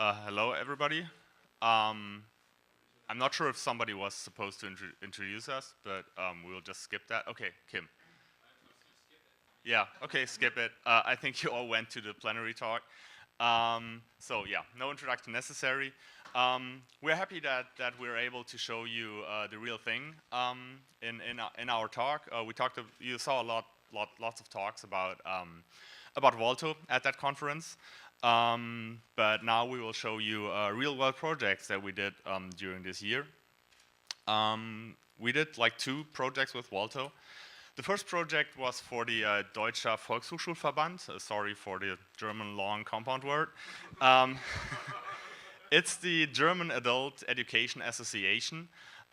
Hello, everybody. I'm not sure if somebody was supposed to introduce us, but we'll just skip that. Okay, Kim. Yeah, okay, skip it. I think you all went to the plenary talk. So yeah, no introduction necessary. We're happy that we're able to show you the real thing in our talk. You saw lots of talks about Volto at that conference. But now we will show you real world projects that we did during this year. We did like 2 projects with Volto. The first project was for the Deutscher Volkshochschulverband. Sorry for the German long compound word. It's the German Adult Education Association.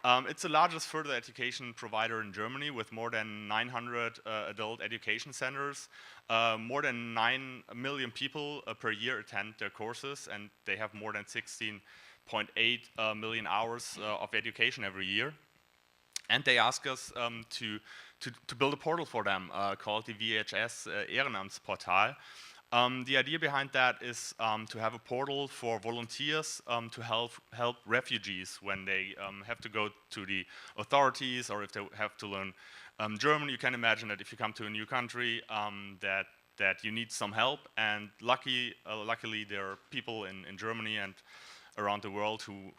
It's the largest further education provider in Germany with more than 900 adult education centers. More than 9 million people per year attend their courses, and they have more than 16.8 million hours of education every year. And they ask us to build a portal for them called the VHS Ehrenamtsportal. The idea behind that is to have a portal for volunteers to help refugees when they have to go to the authorities or if they have to learn German. You can imagine that if you come to a new country that you need some help, and luckily there are people in Germany and around the world who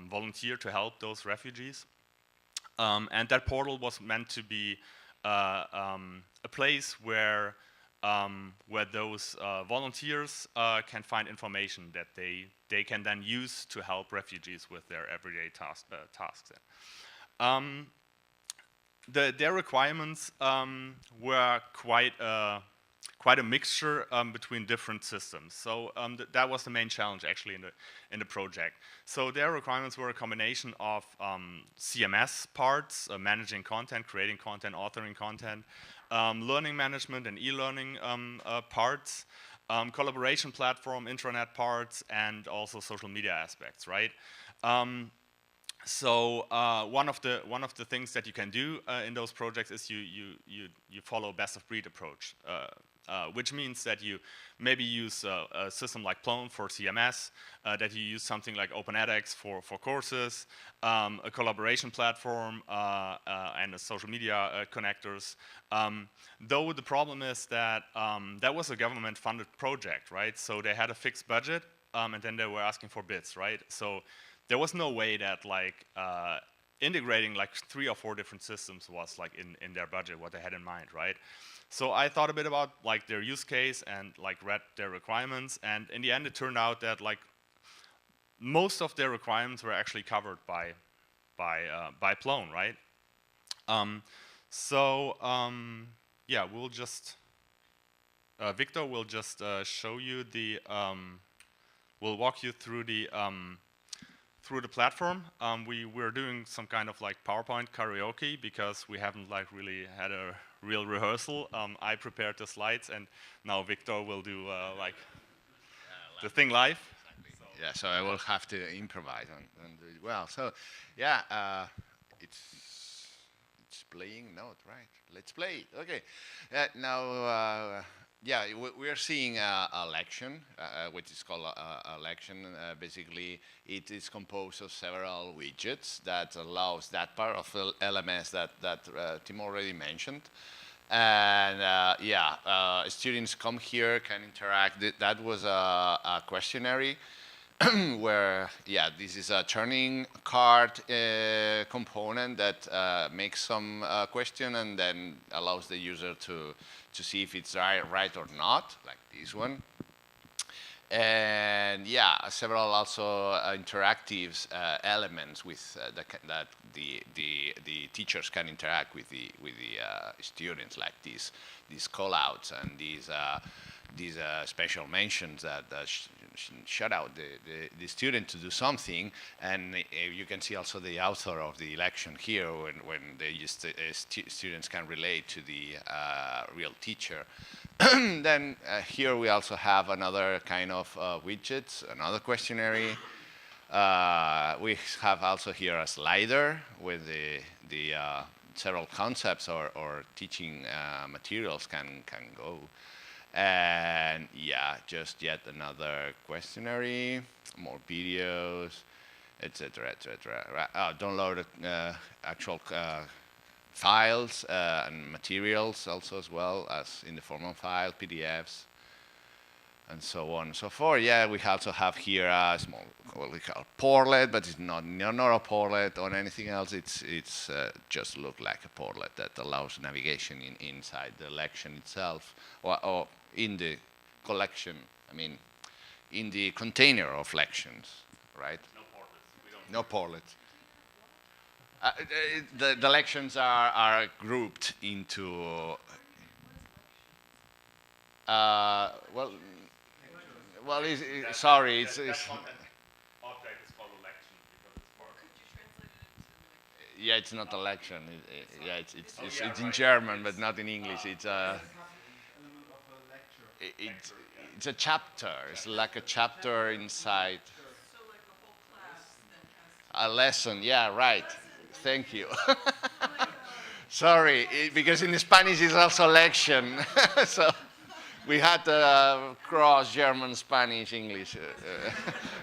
volunteer to help those refugees. And that portal was meant to be a place where those volunteers can find information that they can then use to help refugees with their everyday tasks. Their requirements were quite a mixture between different systems. So that was the main challenge actually in the project. So their requirements were a combination of CMS parts, managing content, creating content, authoring content, learning management and e-learning parts, collaboration platform, intranet parts, and also social media aspects, right? So one of the things that you can do in those projects is you follow a best of breed approach, which means that you maybe use a system like Plone for CMS, that you use something like OpenEdX for courses, a collaboration platform, and a social media connectors. Though the problem is that that was a government-funded project, right? So they had a fixed budget, and then they were asking for bids, right? So there was no way that like integrating like 3 or 4 different systems was like in their budget, what they had in mind, right? So I thought a bit about like their use case and like read their requirements, and in the end it turned out that like most of their requirements were actually covered by Plone, right? Yeah, we'll just Victor will just show you the we'll walk you through the platform. We're doing some kind of like PowerPoint karaoke because we haven't like really had a real rehearsal. I prepared the slides, and now Victor will do like the thing live. Exactly. So yeah, so I will have to improvise and do it well. So yeah, it's playing note, right? Let's play. Okay. Now yeah, we are seeing a lection, which is called a lection. Basically, it is composed of several widgets that allows that part of the LMS that Tim already mentioned. And yeah, students come here, can interact. That was a questionnaire where, yeah, this is a turning card component that makes some question and then allows the user to see if it's right or not, like this one. And yeah, several also interactive elements with that the teachers can interact with the students, like these call-outs and these special mentions that shout out the student to do something. And you can see also the author of the election here when students can relate to the real teacher. Then here we also have another kind of widgets, another questionnaire. We have also here a slider with the several concepts or teaching materials can go. And yeah, just yet another questionnaire, more videos, etc., etc. Download actual files and materials also as well as in the form of file, PDFs, and so on and so forth. Yeah, we also have here a small, what we call portlet, but it's not a portlet or anything else. It's just look like a portlet that allows navigation inside the lection itself, or in the collection. I mean, in the container of lections, right? No portlets. We don't. No portlets. The lections are grouped into. Sorry, it's that content object is called a lection because it's part. yeah, it's not a lection. Yeah, it's in German, but not in English. It's it's a chapter. It's like a chapter inside. So like a whole class that has A lesson. Yeah, right. Thank you. Sorry, because in Spanish it's also lection. So we had to cross German, Spanish, English.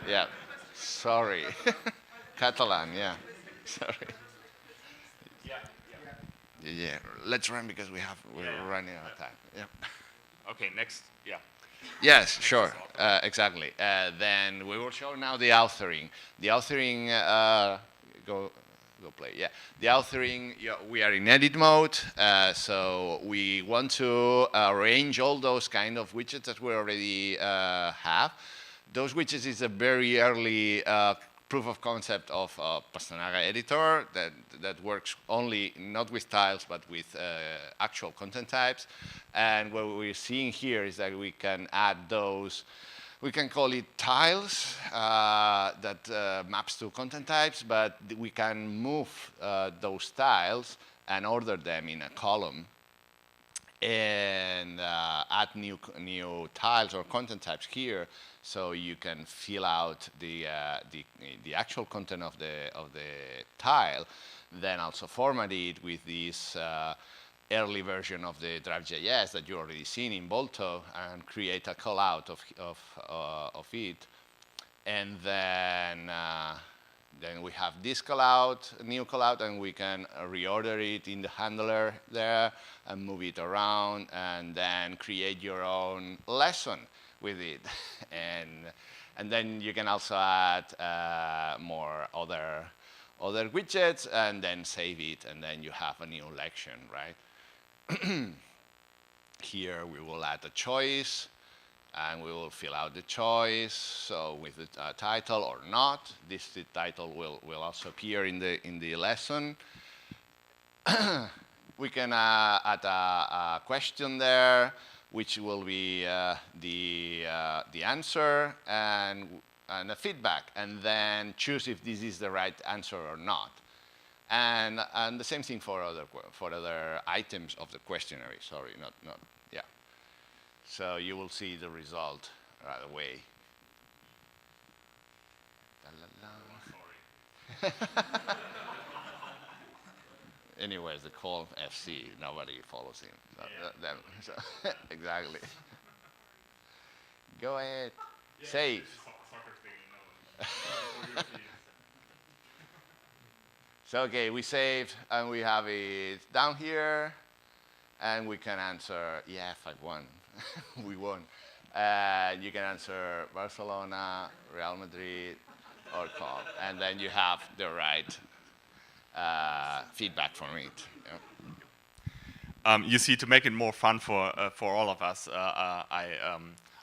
Yeah. Sorry. Catalan. Yeah. Sorry. Yeah. Let's run because we're running out of time. Yeah. Okay, next. Yeah. Yes, sure, exactly. Then we will show now the authoring. The authoring, go play. Yeah, the authoring. Yeah, we are in edit mode, so we want to arrange all those kind of widgets that we already have. Those widgets is a very early proof of concept of Pastanaga editor that works only not with tiles but with actual content types. And what we're seeing here is that we can add those. We can call it tiles that maps to content types, but we can move those tiles and order them in a column and add new tiles or content types here, so you can fill out the actual content of the tile, then also format it with this early version of the Drive.js that you already seen in Volto, and create a call out of it, and then we have this call out, new call out, and we can reorder it in the handler there and move it around, and then create your own lesson with it. and then you can also add more other widgets, and then save it, and then you have a new lection, right? Here we will add a choice, and we will fill out the choice. So with the title or not, the title will also appear in the lesson. We can add a question there, which will be the answer and a feedback, and then choose if this is the right answer or not. And the same thing for other items of the questionnaire. Sorry, not yeah. So you will see the result right away. Anyways, the call FC, nobody follows him. Them. So exactly. Go ahead. Yeah, save. So okay, we saved, and we have it down here, and we can answer, yeah, 5-1, we won. You can answer Barcelona, Real Madrid, or call, and then you have the right feedback from it. Yeah. You see, to make it more fun for all of us,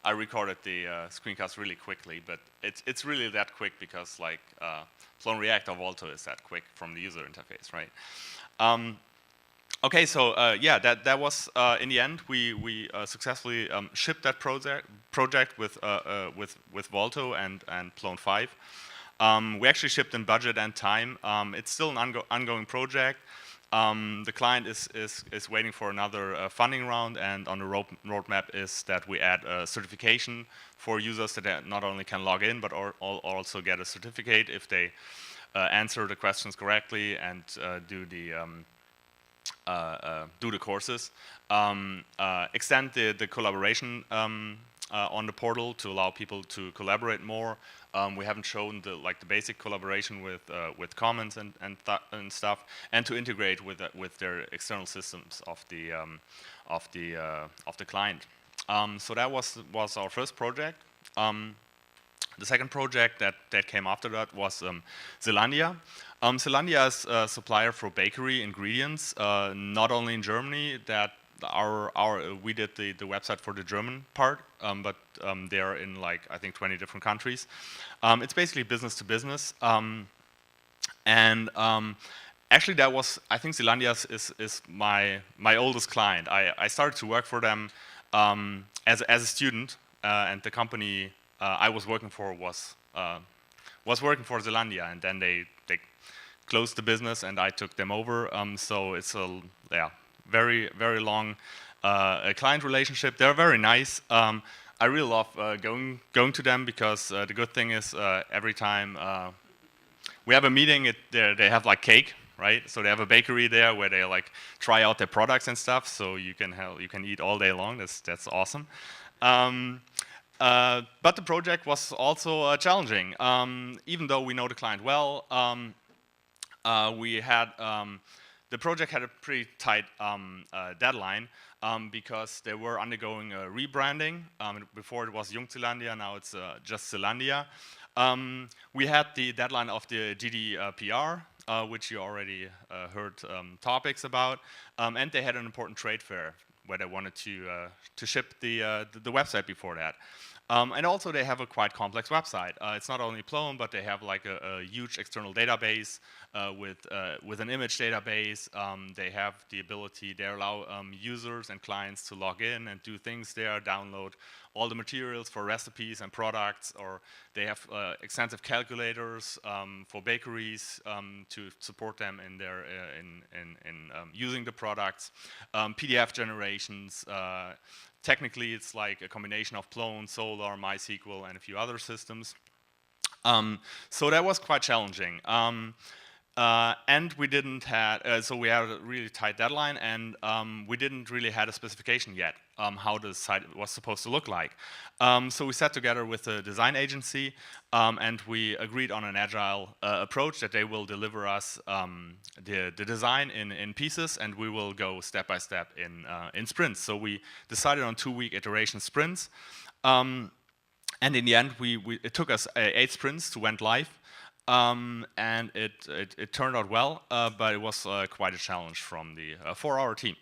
I recorded the screencast really quickly, but it's really that quick because like Plone-React or Volto is that quick from the user interface, right? Okay, so yeah, that was in the end we successfully shipped that project with Volto and Plone 5. We actually shipped in budget and time. It's still an ongoing project. The client is waiting for another funding round, and on the roadmap is that we add a certification for users that not only can log in, but also get a certificate if they answer the questions correctly and do the do the courses, extend the collaboration on the portal to allow people to collaborate more. We haven't shown the basic collaboration with comments and stuff, and to integrate with their external systems of the client. So that was our first project. The second project that came after that was Zelandia. Zelandia is a supplier for bakery ingredients, not only in Germany. That we did the website for the German part, but they are in like I think 20 different countries. It's basically business to business, and actually that was I think Zelandia is my oldest client. I started to work for them as a student, and the company I was working for was working for Zelandia, and then they closed the business, and I took them over. So it's a very very long client relationship. They're very nice. I really love going to them because the good thing is every time we have a meeting, they have like cake. Right, so they have a bakery there where they like try out their products and stuff. So you can eat all day long. That's awesome. But the project was also challenging. Even though we know the client well, the project had a pretty tight deadline because they were undergoing a rebranding. Before it was Jung Zelandia, now it's just Zelandia. We had the deadline of the GDPR, which you already heard topics about, and they had an important trade fair where they wanted to ship the website before that. And also they have a quite complex website. It's not only Plone, but they have like a huge external database with an image database. They have the ability, they allow users and clients to log in and do things there, download all the materials for recipes and products, or they have extensive calculators for bakeries to support them in their using the products, PDF generations. Technically, it's like a combination of Plone, Solar, MySQL, and a few other systems. So that was quite challenging. And we didn't have, so we had a really tight deadline, and we didn't really have a specification yet how the site was supposed to look like. So we sat together with a design agency, and we agreed on an agile approach that they will deliver us the design in pieces, and we will go step by step in sprints. So we decided on 2-week iteration sprints. And in the end, it took us 8 sprints to went live. And it turned out well, but it was quite a challenge from the 4-hour team.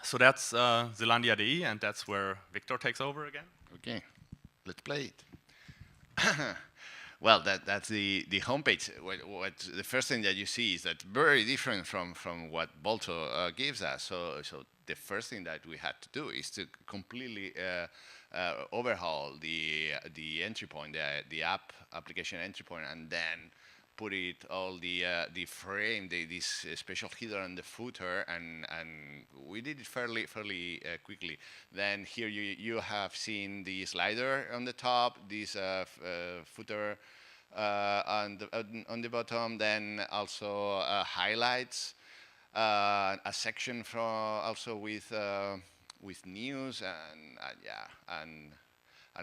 So that's Zelandia DE, and that's where Victor takes over again. Okay, let's play it. Well, that's the homepage. What the first thing that you see is that very different from what Bolto gives us. So the first thing that we had to do is to completely overhaul the entry point, the application entry point, and then put it all the frame, this special header and the footer, and we did it fairly quickly. Then here you have seen the slider on the top, this footer on the bottom, then also highlights, a section also with news and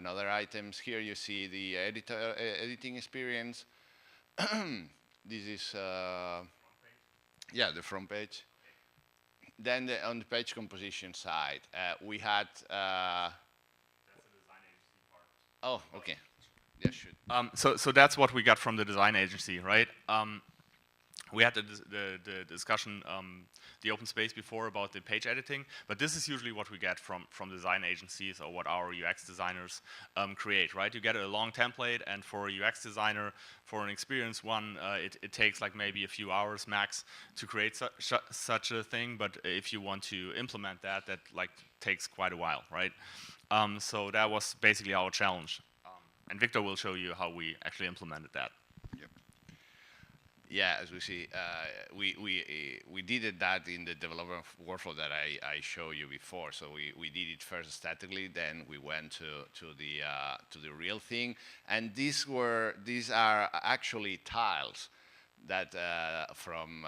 other items. Here you see the editing experience. This is the front page. Then on the page composition side, we had. That's the design agency part. Oh, okay. Yeah, should. So that's what we got from the design agency, right? We had the discussion, the open space before about the page editing, but this is usually what we get from design agencies or what our UX designers create, right? You get a long template, and for a UX designer, for an experienced one, it takes like maybe a few hours max to create such a thing, but if you want to implement that like takes quite a while, right? So that was basically our challenge. And Victor will show you how we actually implemented that. Yeah, as we see, we did that in the developer workflow that I showed you before. So we did it first statically, then we went to the real thing, and these are actually tiles from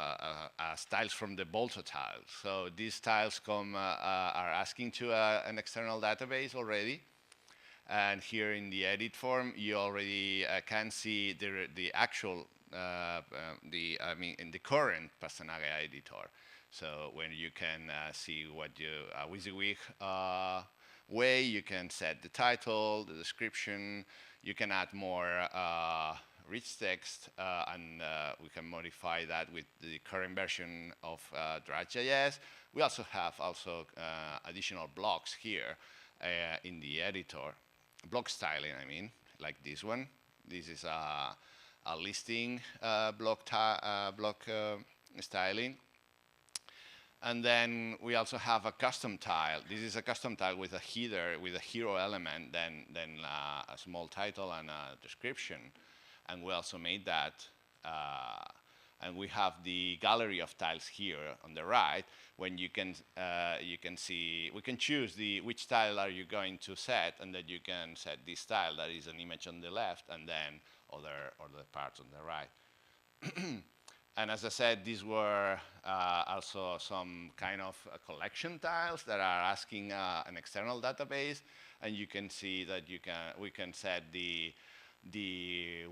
styles from the Bolto tiles. So these styles are asking to an external database already. And here in the edit form, you already can see the actual, in the current Pastanaga editor. So when you can see what WYSIWYG way, you can set the title, the description, you can add more rich text, and we can modify that with the current version of Draft.js. We also have additional blocks here in the editor. Block styling, I mean, like this one. This is a listing block styling. And then we also have a custom tile. This is a custom tile with a header, with a hero element, then a small title and a description. And we also made that. And we have the gallery of tiles here on the right, when you can see, we can choose which tile are you going to set, and then you can set this tile that is an image on the left, and then other parts on the right. And as I said, these were also some kind of collection tiles that are asking an external database, and you can see that we can set the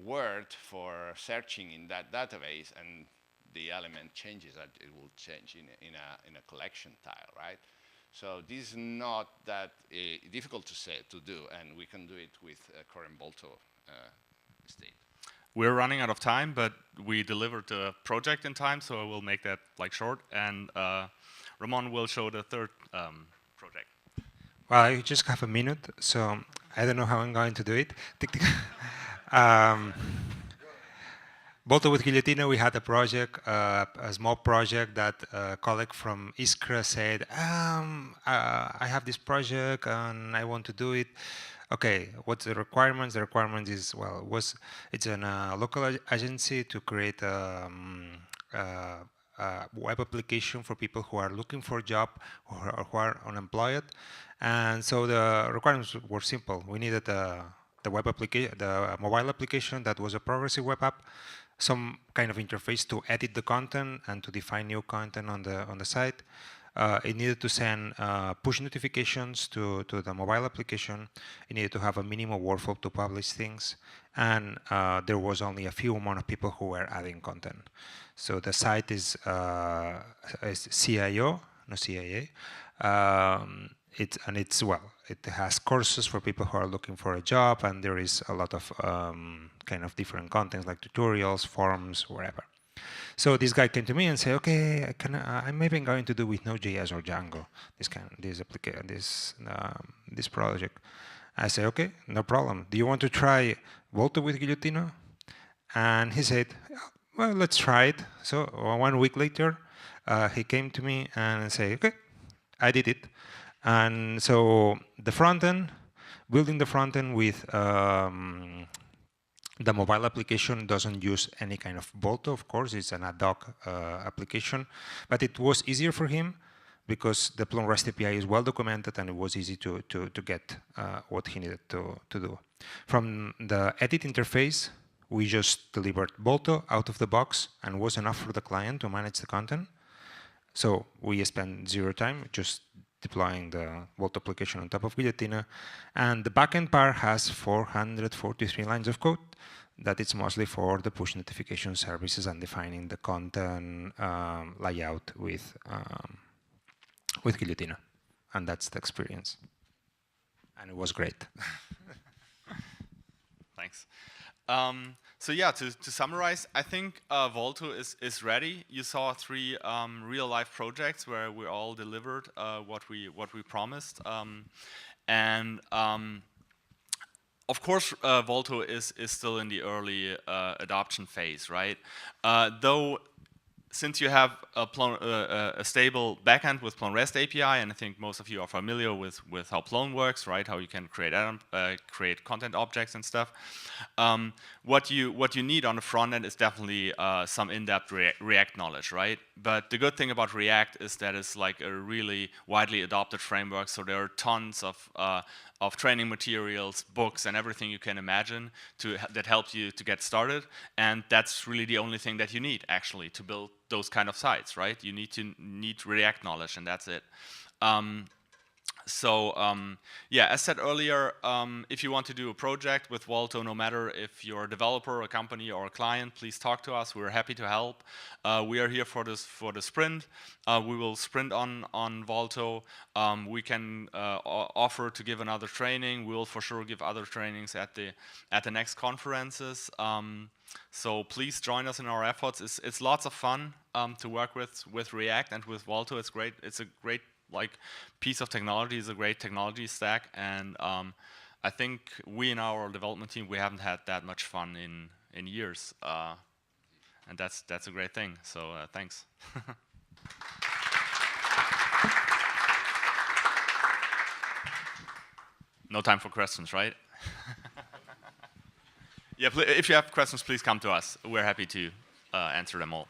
word for searching in that database, and the element changes, that it will change in a collection tile, right? So this is not that difficult to do, and we can do it with current Bolto state. We're running out of time, but we delivered the project in time, so I will make that short, and Ramon will show the third project. Well, I just have a minute, so I don't know how I'm going to do it. Bolto with Guillotina, we had a project, a small project that a colleague from Iskra said, I have this project and I want to do it. Okay, what's the requirements? The requirement is, well, it's a local agency to create a web application for people who are looking for a job or who are unemployed. And so the requirements were simple. We needed the web application, the mobile application that was a progressive web app, some kind of interface to edit the content and to define new content on the site. It needed to send push notifications to the mobile application. It needed to have a minimal workflow to publish things. And there was only a few amount of people who were adding content. So the site is CIO, no CIA. It has courses for people who are looking for a job, and there is a lot of kind of different contents like tutorials, forums, wherever. So this guy came to me and said, "Okay, I'm maybe going to do with Node.js or Django this project." I said, "Okay, no problem. Do you want to try Bolto with Guillotina?" And he said, "Well, let's try it." So 1 week later, he came to me and said, "Okay, I did it." And so the front end, building the front end with the mobile application doesn't use any kind of Bolto, of course, it's an ad hoc application, but it was easier for him because the Plone-Rest API is well documented and it was easy to get what he needed to do. From the edit interface, we just delivered Bolto out of the box and was enough for the client to manage the content. So we spent zero time just deploying the Bolto application on top of Guillotina. And the backend part has 443 lines of code that it's mostly for the push notification services and defining the content layout with Guillotina. And that's the experience. And it was great. Thanks. So yeah, to summarize, I think Bolto is ready. You saw 3 real-life projects where we all delivered what we promised, and of course, Bolto is still in the early adoption phase, right? Though, since you have a stable backend with Plone-Rest API, and I think most of you are familiar with how Plone works, right? How you can create content objects and stuff. What you need on the front end is definitely some in-depth React knowledge, right? But the good thing about React is that it's like a really widely adopted framework, so there are tons of of training materials, books, and everything you can imagine that helps you to get started. And that's really the only thing that you need, actually, to build those kind of sites, right? You need React knowledge, and that's it. Yeah, as said earlier, if you want to do a project with Walto, no matter if you're a developer, a company, or a client, please talk to us. We're happy to help. We are here for the sprint. We will sprint on Walto. We can offer to give another training. We will for sure give other trainings at the next conferences. So please join us in our efforts. It's lots of fun to work with React and with Walto. It's great. It's a great piece of technology. Is a great technology stack, and I think we in our development team, we haven't had that much fun in years, and that's a great thing. So thanks. No time for questions, right? Yeah, if you have questions, please come to us. We're happy to answer them all.